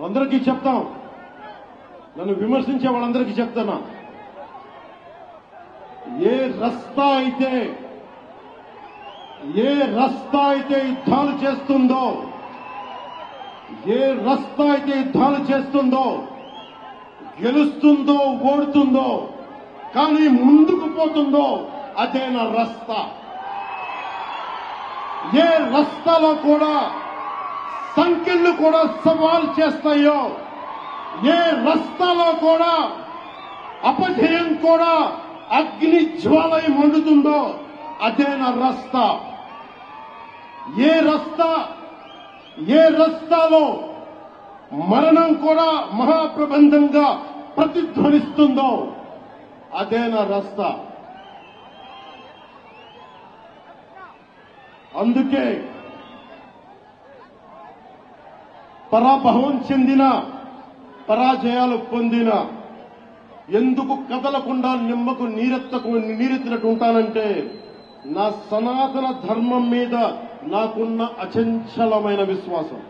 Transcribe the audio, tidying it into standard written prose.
అందరికీ చెప్తాం, నన్ను విమర్శించే వాళ్ళందరికీ చెప్తున్నా, ఏ రస్తా అయితే యుద్ధాలు చేస్తుందో, గెలుస్తుందో ఓడుతుందో కానీ ముందుకు పోతుందో అదే నా రస్తా. ఏ రస్తాలో కూడా సంఖ్యలు కూడా సవాల్ చేస్తాయో, ఏ రస్తాలో కూడా అపజయం కూడా అగ్ని జ్వాలై మండుతుందో అదే నా రస్తా. ఏ రస్తాలో మరణం కూడా మహాప్రబంధంగా ప్రతిధ్వనిస్తుందో అదే నా రస్తా. అందుకే పరాభవం చెందిన, పరాజయాలు పొందిన ఎందుకు కదలకుండా నిమ్మకు నీరెత్తినట్టు ఉంటానంటే నా సనాతన ధర్మం మీద నాకున్న అచంచలమైన విశ్వాసం.